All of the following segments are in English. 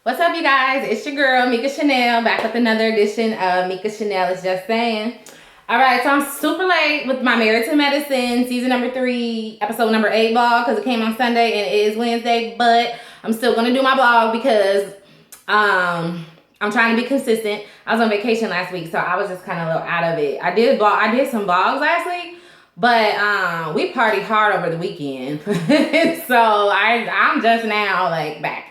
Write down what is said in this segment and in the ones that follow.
What's up, you guys? It's your girl, Mika Chanel, back with another edition of Mika Chanel is Just Saying. All right, so I'm super late with my Married to Medicine season number 3, episode number 8 vlog because it came on Sunday and it is Wednesday, but I'm still going to do my vlog because I'm trying to be consistent. I was on vacation last week, so I was just kind of a little out of it. I did some vlogs last week, but we partied hard over the weekend. So I'm just now like back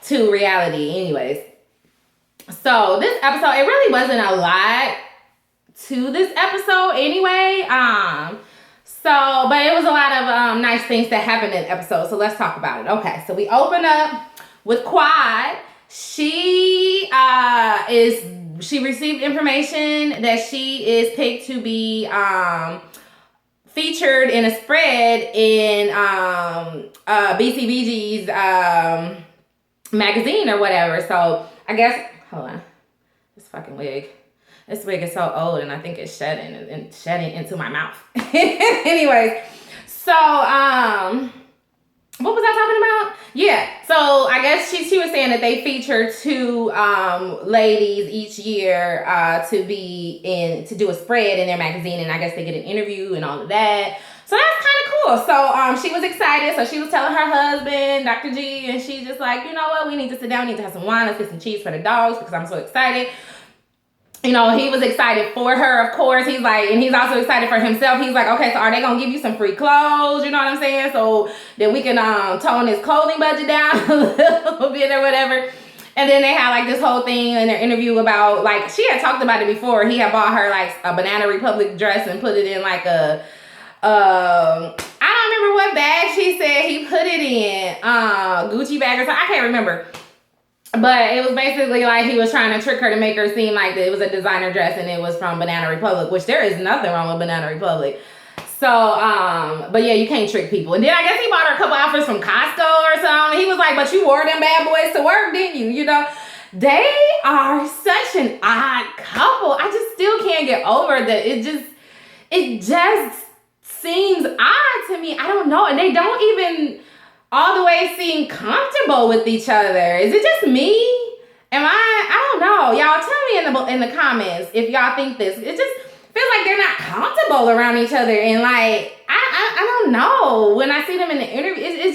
to reality anyways. So this episode, it really wasn't a lot to this episode anyway. But it was a lot of nice things that happened in the episode. So let's talk about it. Okay, so we open up with Quad. She received information that she is picked to be featured in a spread in BCBG's magazine or whatever. So I guess, hold on, this fucking wig. This wig is so old and I think it's shedding into my mouth. Anyways, so what was I talking about? Yeah, so I guess she was saying that they feature 2 ladies each year to do a spread in their magazine, and I guess they get an interview and all of that. So that's kind of cool. So she was excited. So she was telling her husband, Dr. G, and she's just like, you know what? We need to sit down. We need to have some wine. Let's get some cheese for the dogs because I'm so excited. You know, he was excited for her, of course. He's like, and he's also excited for himself. He's like, okay, so are they going to give you some free clothes? You know what I'm saying? So that we can tone his clothing budget down a little bit or whatever. And then they had like this whole thing in their interview about, like, she had talked about it before. He had bought her like a Banana Republic dress and put it in like a, I don't remember what bag she said he put it in, Gucci bag or something. I can't remember. But it was basically like he was trying to trick her to make her seem like it was a designer dress and it was from Banana Republic, which there is nothing wrong with Banana Republic. So, but yeah, you can't trick people. And then I guess he bought her a couple outfits from Costco or something. He was like, but you wore them bad boys to work, didn't you? You know, they are such an odd couple. I just still can't get over that. It just seems odd to me. I don't know. And they don't even all the way seem comfortable with each other. Is it just me? I don't know. Y'all tell me in the comments if y'all think this. It just feels like they're not comfortable around each other. And like, I don't know. When I see them in the interview, it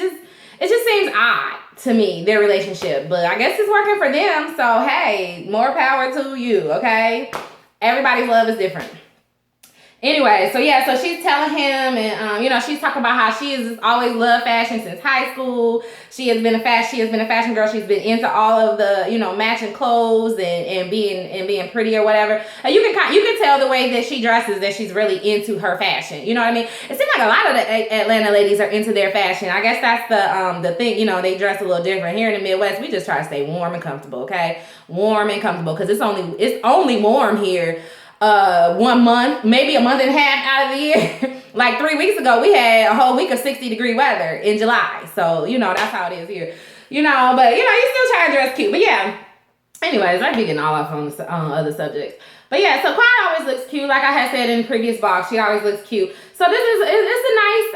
just seems odd to me, their relationship. But I guess it's working for them. So hey, more power to you, okay? Everybody's love is different. Anyway, so yeah, so she's telling him, and you know, she's talking about how she has always loved fashion since high school. She has been a fashion girl. She's been into all of the, you know, matching clothes and being pretty or whatever. And you can tell the way that she dresses that she's really into her fashion. You know what I mean? It seems like a lot of the Atlanta ladies are into their fashion. I guess that's the thing. You know, they dress a little different. Here in the Midwest, we just try to stay warm and comfortable. Okay, warm and comfortable because it's only warm here. 1 month, maybe a month and a half out of the year. Like 3 weeks ago, we had a whole week of 60-degree weather in July. So, you know, that's how it is here. You know, but, you know, you still try to dress cute. But, yeah. Anyways, I'd be getting all off on other subjects. But, yeah, so Quad always looks cute. Like I had said in the previous box, she always looks cute. So, it's a nice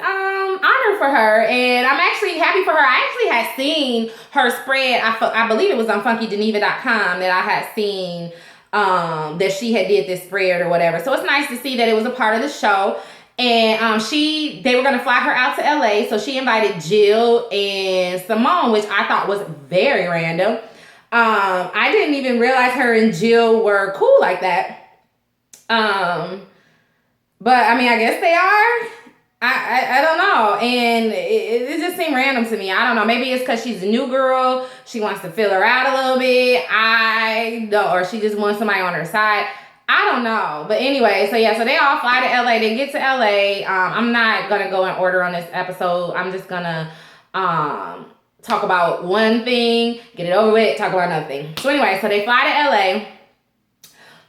honor for her. And I'm actually happy for her. I actually had seen her spread. I believe it was on FunkyGeneva.com that I had seen that she had did this spread or whatever. So it's nice to see that it was a part of the show. And they were going to fly her out to LA. So she invited Jill and Simone, which I thought was very random. I didn't even realize her and Jill were cool like that. But I mean, I guess they are. I don't know. And it just seemed random to me. I don't know. Maybe it's because she's a new girl. She wants to fill her out a little bit. Or she just wants somebody on her side. I don't know. But anyway, so yeah, so they all fly to LA. They get to LA. I'm not going to go in order on this episode. I'm just going to talk about one thing, get it over with, talk about another thing. So anyway, so they fly to LA.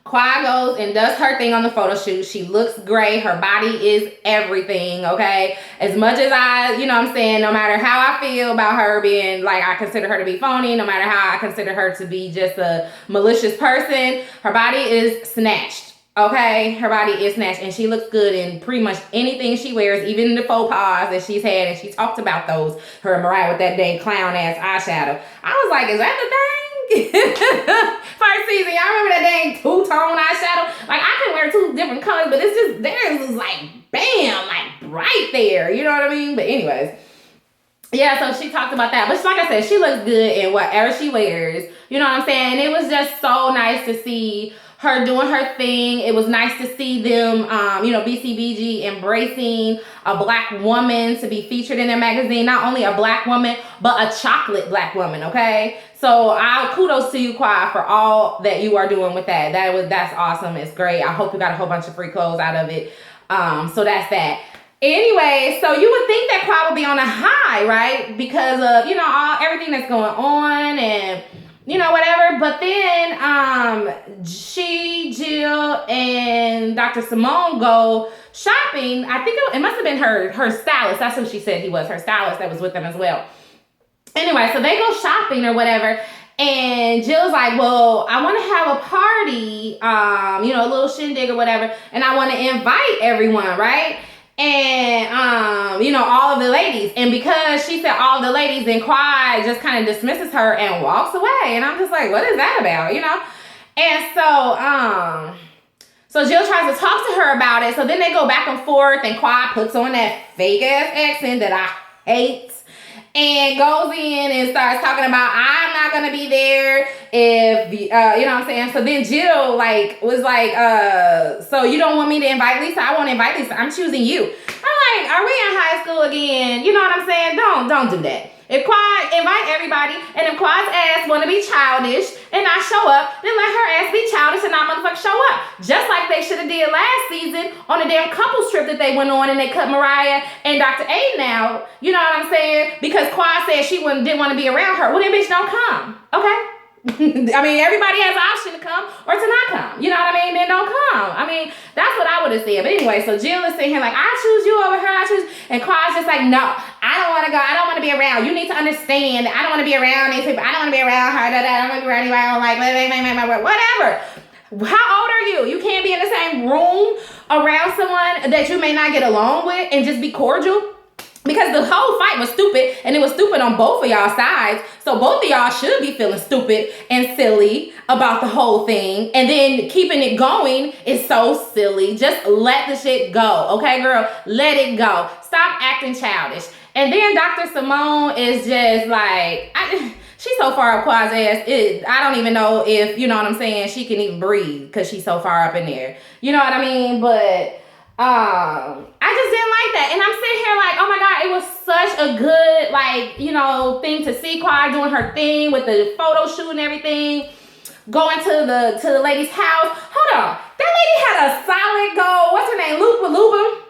Quad goes and does her thing on the photo shoot. She looks great. Her body is everything, okay? As much as you know what I'm saying, no matter how I feel about her being, like, I consider her to be phony, no matter how I consider her to be just a malicious person, her body is snatched, okay? Her body is snatched, and she looks good in pretty much anything she wears, even the faux pas that she's had, and she talked about those, her and Mariah with that dang clown-ass eyeshadow. I was like, is that the thing? First season, y'all remember that dang two-tone eyeshadow? Like, I can wear two different colors, but it's just, theirs is like, bam, like right there. You know what I mean? But anyways, yeah, so she talked about that. But like I said, she looks good in whatever she wears. You know what I'm saying? It was just so nice to see her doing her thing. It was nice to see them, BCBG embracing a black woman to be featured in their magazine. Not only a black woman, but a chocolate black woman, okay? So kudos to you, Quad, for all that you are doing with that. That's awesome. It's great. I hope you got a whole bunch of free clothes out of it. So that's that. Anyway, so you would think that Quad would be on a high, right? Because of, everything that's going on and whatever. But then Jill and Dr. Simone go shopping. I think it must have been her stylist. That's who she said he was, her stylist that was with them as well. Anyway, so they go shopping or whatever. And Jill's like, well, I want to have a party, a little shindig or whatever. And I want to invite everyone, right? And, all of the ladies. And because she said all of the ladies, then Quad just kind of dismisses her and walks away. And I'm just like, what is that about, And so Jill tries to talk to her about it. So then they go back and forth and Quad puts on that fake ass accent that I hate. And goes in and starts talking about, I'm not going to be there if, you know what I'm saying? So then Jill, was like, so you don't want me to invite Lisa? I won't invite Lisa. I'm choosing you. I'm like, are we in high school again? You know what I'm saying? Don't do that. If Quad, invite everybody, and if Quad's ass want to be childish and not show up, then let her ass be childish and not motherfucking show up. Just like they should have did last season on the damn couples trip that they went on and they cut Mariah and Dr. Aiden out. You know what I'm saying? Because Quad said she didn't want to be around her. Well, then bitch, don't come. Okay? I mean, everybody has an option to come or to not come. You know what I mean? Then don't come. I mean, that's what I would have said. But anyway, so Jill is sitting here like, I choose you over her. And Quad's just like, no, I don't want to go. I don't want to be around. You need to understand. I don't want to be around these people. I don't want to be around her. I don't want to be around anybody. I don't like, whatever. How old are you? You can't be in the same room around someone that you may not get along with and just be cordial. Because the whole fight was stupid, and it was stupid on both of y'all sides. So both of y'all should be feeling stupid and silly about the whole thing. And then keeping it going is so silly. Just let the shit go. Okay, girl? Let it go. Stop acting childish. And then Dr. Simone is just like, she's so far up Quad's ass. I don't even know if, you know what I'm saying, she can even breathe because she's so far up in there. You know what I mean? But I just didn't like that. And I'm sitting here like, oh my God, it was such a good, thing to see Quad doing her thing with the photo shoot and everything. Going to the lady's house. Hold on. That lady had a solid gold, what's her name? Lupa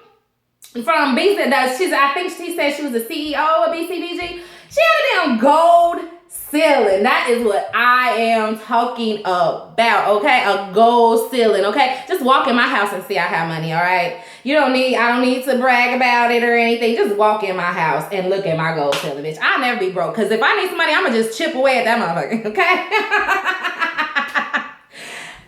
from BCBG. I think she said she was the CEO of BCBG. She had a damn gold ceiling. That is what I am talking about, okay? A gold ceiling, okay? Just walk in my house and see I have money, all right? I don't need to brag about it or anything. Just walk in my house and look at my gold ceiling, bitch. I'll never be broke, because if I need some money, I'm going to just chip away at that motherfucker, okay?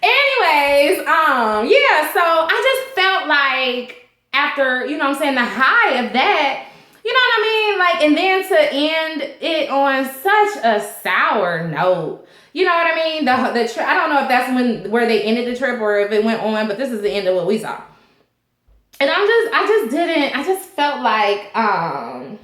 Anyways, yeah, so I just felt like after, the high of that, you know what I mean? And then to end it on such a sour note. You know what I mean? The trip, I don't know if that's where they ended the trip or if it went on, but this is the end of what we saw. And I just felt like, I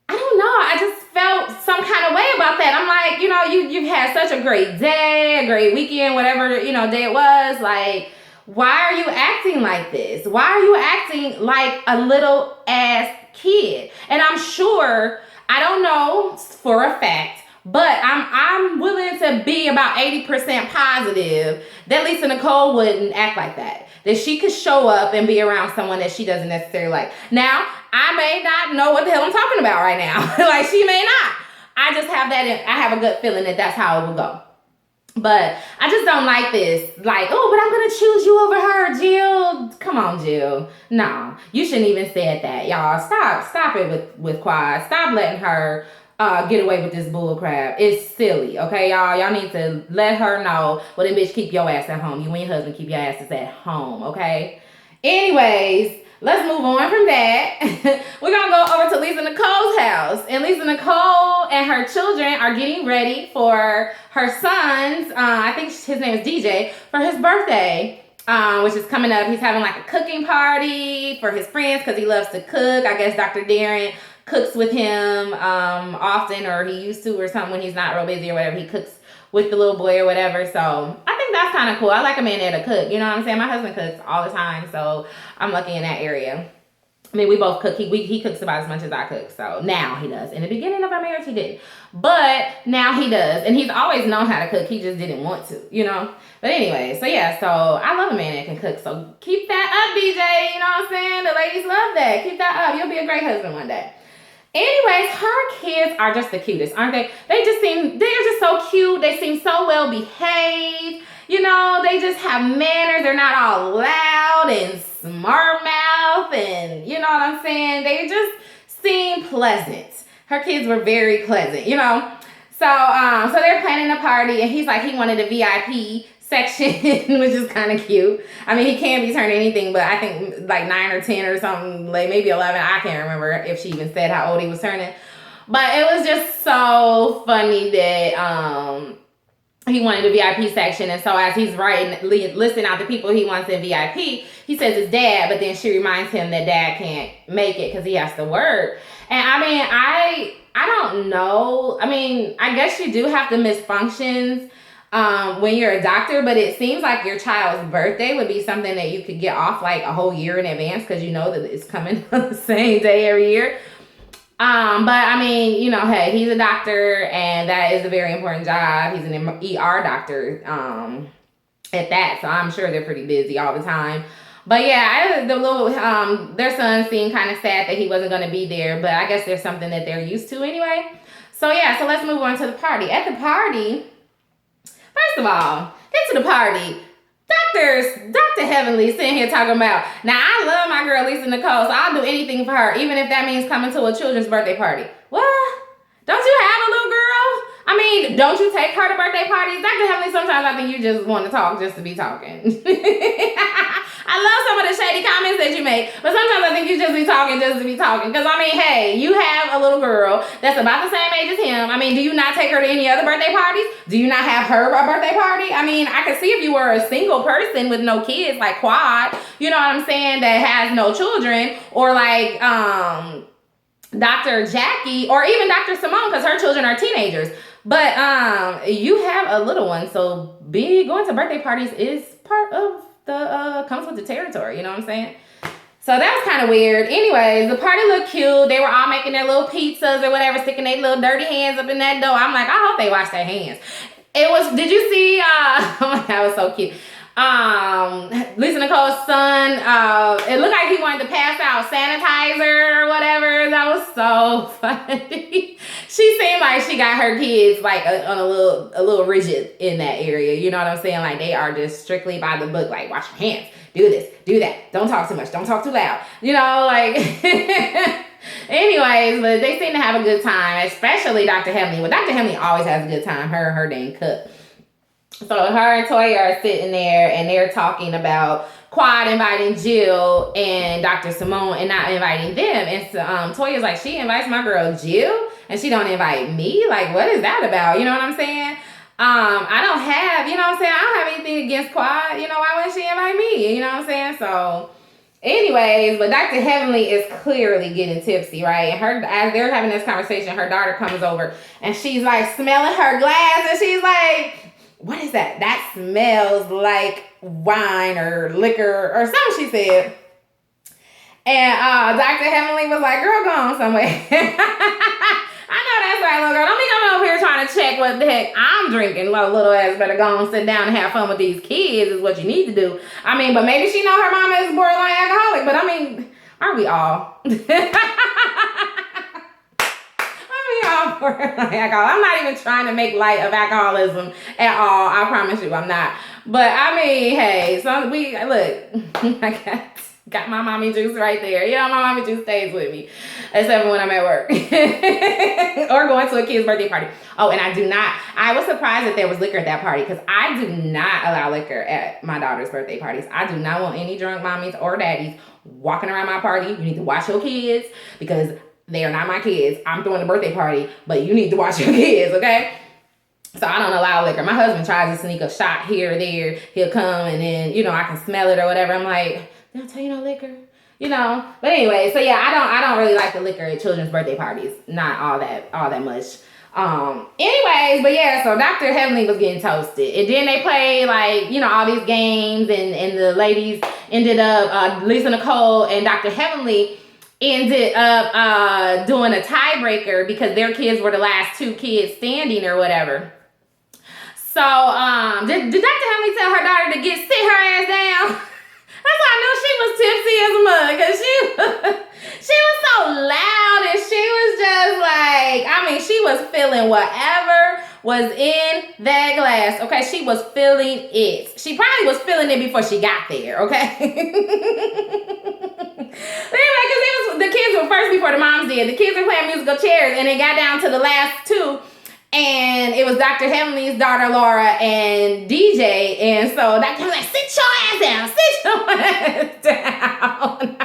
don't know. I just felt some kind of way about that. I'm like, you've had such a great day, a great weekend, whatever, day it was. Like, why are you acting like this? Why are you acting like a little ass kid? And I'm sure, I don't know for a fact, but I'm willing to be about 80% positive that Lisa Nicole wouldn't act like that. That she could show up and be around someone that she doesn't necessarily like. Now, I may not know what the hell I'm talking about right now. Like, she may not. I just have I have a gut feeling that that's how it will go. But I just don't like this. Like, oh, but I'm going to choose you over her, Jill. Come on, Jill. No, you shouldn't even said that, y'all. Stop it with Quad. Stop letting her get away with this bull crap. It's silly, okay, y'all? Y'all need to let her know, well, then bitch, keep your ass at home. You and your husband keep your asses at home, okay? Anyways, let's move on from that. We're going to go over to Lisa Nicole's house. And Lisa Nicole and her children are getting ready for her son's, I think his name is DJ, for his birthday. Which is coming up. He's having like a cooking party for his friends because he loves to cook. I guess Dr. Darren cooks with him often, or he used to, or something when he's not real busy or whatever. He cooks with the little boy or whatever. So I think that's kind of cool. I like a man that'll cook. You know what I'm saying? My husband cooks all the time, so I'm lucky in that area. I mean, we both cook. He cooks about as much as I cook. So now he does. In the beginning of our marriage, he didn't. But now he does. And he's always known how to cook. He just didn't want to, you know. But anyway, so yeah. So I love a man that can cook. So keep that up, DJ. You know what I'm saying? The ladies love that. Keep that up. You'll be a great husband one day. Anyways, her kids are just the cutest, aren't they? They're just so cute. They seem so well behaved. You know, they just have manners. They're not all loud and smart mouth, and you know what I'm saying? They just seem pleasant. Her kids were very pleasant, you know. So they're planning a party, and he's like, he wanted a VIP section, which is kind of cute. I mean, he can't be turning anything, but I think like 9 or 10 or something, like maybe 11. I can't remember if she even said how old he was turning. But it was just so funny that he wanted a VIP section. And so as he's listing out the people he wants in VIP, he says his dad, but then she reminds him that dad can't make it because he has to work. And I mean, I don't know. I mean, I guess you do have to miss functions when you're a doctor, but it seems like your child's birthday would be something that you could get off like a whole year in advance because you know that it's coming on the same day every year. But I mean, you know, hey, he's a doctor and that is a very important job. He's an ER doctor at that, so I'm sure they're pretty busy all the time. But yeah, their son seemed kind of sad that he wasn't going to be there, but I guess there's something that they're used to anyway. So yeah, so let's move on to the party. At the party, first of all, get to the party. Dr. Heavenly sitting here talking about, now I love my girl Lisa Nicole, so I'll do anything for her, even if that means coming to a children's birthday party. What? Don't you have a little girl? I mean, don't you take her to birthday parties? Dr. Heavenly, sometimes I think you just want to talk just to be talking. I love some of the shady comments that you make, but sometimes I think you just be talking just to be talking. Because, I mean, hey, you have a little girl that's about the same age as him. I mean, do you not take her to any other birthday parties? Do you not have her a birthday party? I mean, I could see if you were a single person with no kids, like Quad, you know what I'm saying, that has no children, or like Dr. Jackie, or even Dr. Simone, because her children are teenagers. But you have a little one, so going to birthday parties is part of the comes with the territory, you know what I'm saying? So that was kind of weird. Anyways, the party looked cute. They were all making their little pizzas or whatever, sticking their little dirty hands up in that dough. I'm like, I hope they wash their hands. Did you see, oh my God, it was so cute. Lisa Nicole's son, it looked like he wanted to pass out sanitizer or whatever. That was so funny. She seemed like she got her kids like on a little rigid in that area. You know what I'm saying? Like they are just strictly by the book. Like wash your hands, do this, do that. Don't talk too much. Don't talk too loud. You know, like. Anyways, but they seem to have a good time, especially Dr. Heavenly. Well, Dr. Heavenly always has a good time. Her dang cook. So her and Toya are sitting there and they're talking about Quad inviting Jill and Dr. Simone and not inviting them. And so Toya's like, she invites my girl Jill and she don't invite me? Like, what is that about? You know what I'm saying? I don't have anything against Quad. You know, why wouldn't she invite me? You know what I'm saying? So anyways, but Dr. Heavenly is clearly getting tipsy, right? And as they're having this conversation, her daughter comes over and she's like smelling her glass and she's like, what is that? That smells like wine or liquor or something, she said. And Dr. Heavenly was like, girl, go on somewhere. I know that's right, little girl. Don't be coming over here trying to check what the heck I'm drinking. Little ass better go and sit down and have fun with these kids is what you need to do. I mean, but maybe she know her mama is borderline alcoholic. But I mean, aren't we all? I'm not even trying to make light of alcoholism at all. I promise you, I'm not. But I mean, hey, I got Got my mommy juice right there. You know, my mommy juice stays with me, except for when I'm at work or going to a kid's birthday party. Oh, and I was surprised that there was liquor at that party because I do not allow liquor at my daughter's birthday parties. I do not want any drunk mommies or daddies walking around my party. You need to watch your kids because they are not my kids. I'm throwing a birthday party, but you need to watch your kids, okay? So I don't allow liquor. My husband tries to sneak a shot here or there. He'll come and then, I can smell it or whatever. I'm like, did I tell you no liquor? But anyway, so yeah, I don't really like the liquor at children's birthday parties. Not all that much. Anyways, but yeah, so Dr. Heavenly was getting toasted. And then they played all these games and the ladies ended up, Lisa Nicole and Dr. Heavenly ended up doing a tiebreaker because their kids were the last two kids standing or whatever. So did Dr. Heavenly tell her daughter to sit her ass down? That's why I knew she was tipsy as a mug because she was so loud and she was just she was feeling whatever was in that glass. Okay, she was feeling it. She probably was feeling it before she got there. Okay. Anyway, because the kids were first before the moms did. The kids were playing musical chairs and it got down to the last two. And it was Dr. Heavenly's daughter, Laura, and DJ. And so Dr. Heavenly sit your ass down. Sit your ass down.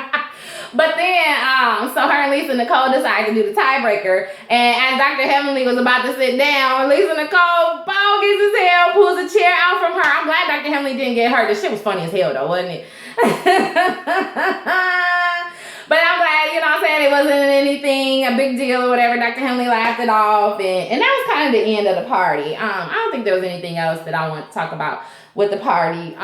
But then, so her and Lisa Nicole decided to do the tiebreaker. And as Dr. Heavenly was about to sit down, Lisa Nicole bogus as hell pulls a chair out from her. I'm glad Dr. Heavenly didn't get hurt. The shit was funny as hell, though, wasn't it? But I'm glad, it wasn't anything, a big deal or whatever. Dr. Heavenly laughed it off. And that was kind of the end of the party. I don't think there was anything else that I want to talk about with the party.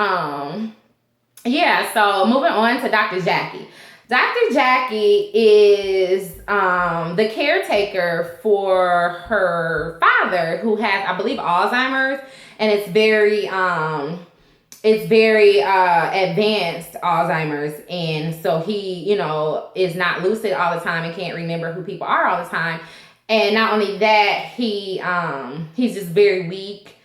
So moving on to Dr. Jackie. Dr. Jackie is the caretaker for her father who has, I believe, Alzheimer's. And it's very advanced Alzheimer's, and so he, is not lucid all the time and can't remember who people are all the time. And not only that, he's just very weak,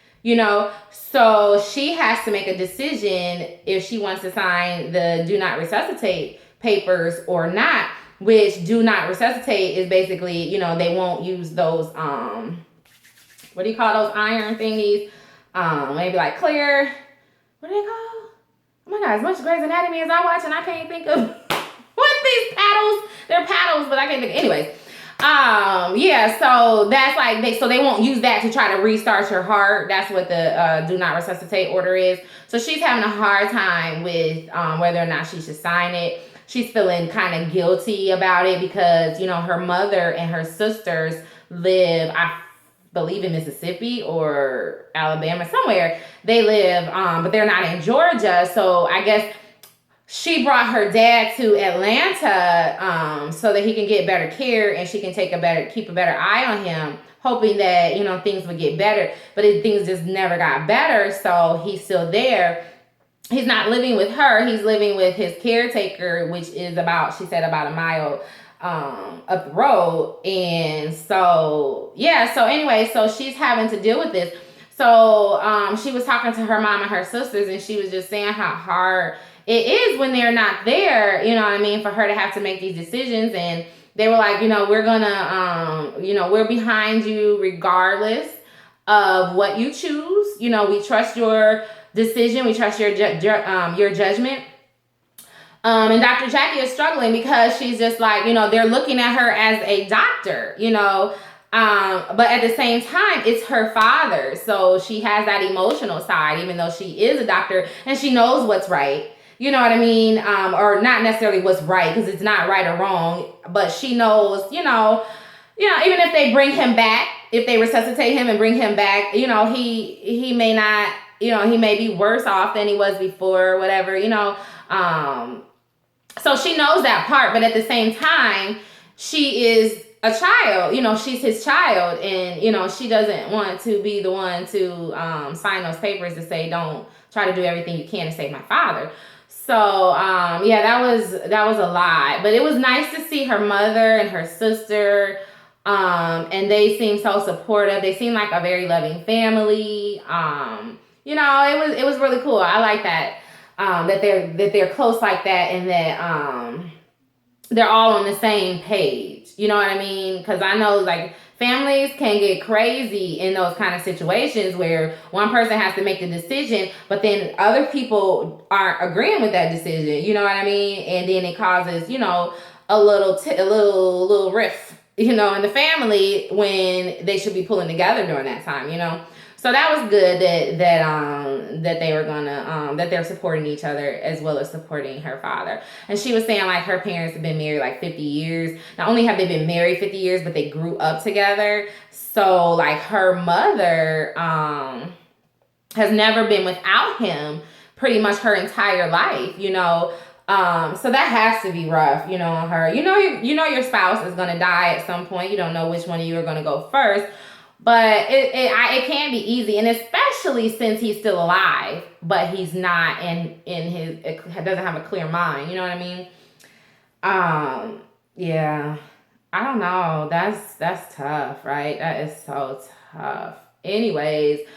So she has to make a decision if she wants to sign the do not resuscitate papers or not, which do not resuscitate is basically, they won't use those, what do you call those iron thingies? Maybe like clear. What are they called? Oh my God, as much Grey's Anatomy as I watch, and I can't think of what these paddles. They're paddles, but I can't think. Anyways, so that's they won't use that to try to restart your heart. That's what the do not resuscitate order is. So she's having a hard time with whether or not she should sign it. She's feeling kind of guilty about it because, her mother and her sisters live, I believe, in Mississippi or Alabama, somewhere they live, but they're not in Georgia. So I guess she brought her dad to Atlanta so that he can get better care and she can keep a better eye on him, hoping that, things would get better. But things just never got better. So he's still there. He's not living with her. He's living with his caretaker, which is about a mile up the road. And so she's having to deal with this. So she was talking to her mom and her sisters, and she was just saying how hard it is when they're not there, for her to have to make these decisions. And they were like, we're gonna we're behind you regardless of what you choose. We trust your decision, we trust your judgment. And Dr. Jackie is struggling because she's just like, they're looking at her as a doctor, but at the same time, it's her father. So she has that emotional side, even though she is a doctor and she knows what's right. You know what I mean? Or not necessarily what's right, because it's not right or wrong, but she knows, even if they bring him back, if they resuscitate him and bring him back, he may not, he may be worse off than he was before or whatever, so she knows that part, but at the same time, she is a child, she's his child, and, she doesn't want to be the one to sign those papers to say, don't try to do everything you can to save my father. So, that was a lot, but it was nice to see her mother and her sister, and they seemed so supportive. They seemed like a very loving family. It was really cool. I like that. that they're close like that, and that they're all on the same page. You know what I mean? Because I know like families can get crazy in those kind of situations where one person has to make the decision, but then other people aren't agreeing with that decision. You know what I mean? And then it causes, a little rift, in the family when they should be pulling together during that time. So that was good that they were gonna that they're supporting each other as well as supporting her father. And she was saying like her parents have been married like 50 years. Not only have they been married 50 years, but they grew up together. So like her mother has never been without him pretty much her entire life. So that has to be rough, on her. Your spouse is gonna die at some point. You don't know which one of you are gonna go first. But it can be easy, and especially since he's still alive, but he's not doesn't have a clear mind. You know what I mean? Yeah. I don't know. That's tough, right? That is so tough. Anyways,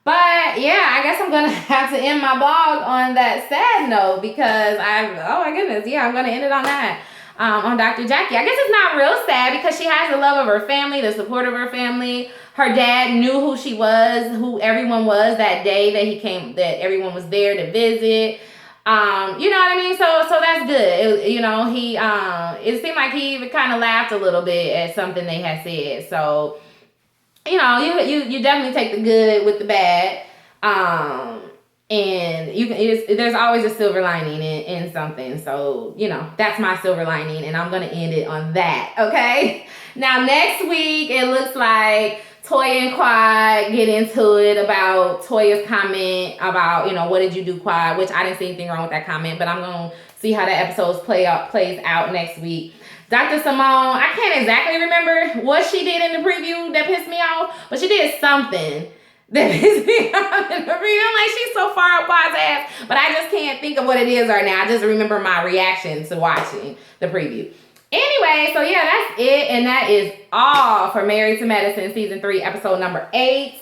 but yeah, I guess I'm gonna have to end my blog on that sad note because oh my goodness, yeah, I'm gonna end it on that. On Dr. Jackie. I guess it's not real sad because she has the love of her family, the support of her family. Her dad knew who she was, who everyone was that day that he came, that everyone was there to visit. You know what I mean? So that's good. It seemed like he even kind of laughed a little bit at something they had said. So, you definitely take the good with the bad. And there's always a silver lining in something. So, that's my silver lining, and I'm going to end it on that, okay? Now, next week, it looks like Toya and Quad get into it about Toya's comment about, what did you do, Quad? Which I didn't see anything wrong with that comment, but I'm going to see how that episode plays out next week. Dr. Simone, I can't exactly remember what she did in the preview that pissed me off, but she did something that pissed me off in the preview. I'm like, she's so far up Quad's ass, but I just can't think of what it is right now. I just remember my reaction to watching the preview. Anyway, so yeah, that's it. And that is all for Married to Medicine Season 3, Episode number 8.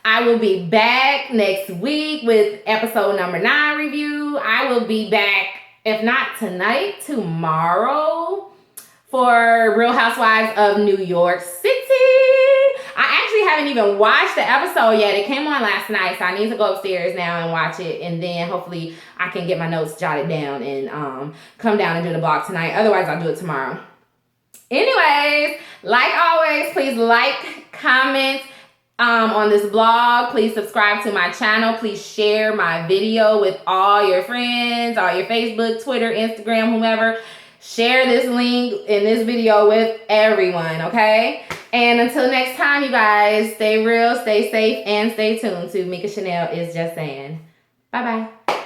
I will be back next week with Episode number 9 review. I will be back, if not tonight, tomorrow for Real Housewives of New York City. I actually haven't even watched the episode yet. It came on last night, so I need to go upstairs now and watch it. And then hopefully I can get my notes jotted down and come down and do the blog tonight. Otherwise, I'll do it tomorrow. Anyways, like always, please like, comment on this blog. Please subscribe to my channel. Please share my video with all your friends, all your Facebook, Twitter, Instagram, whomever. Share this link in this video with everyone, okay? And until next time, you guys, stay real, stay safe, and stay tuned to Mika Chanel Is Just Saying. Bye-bye.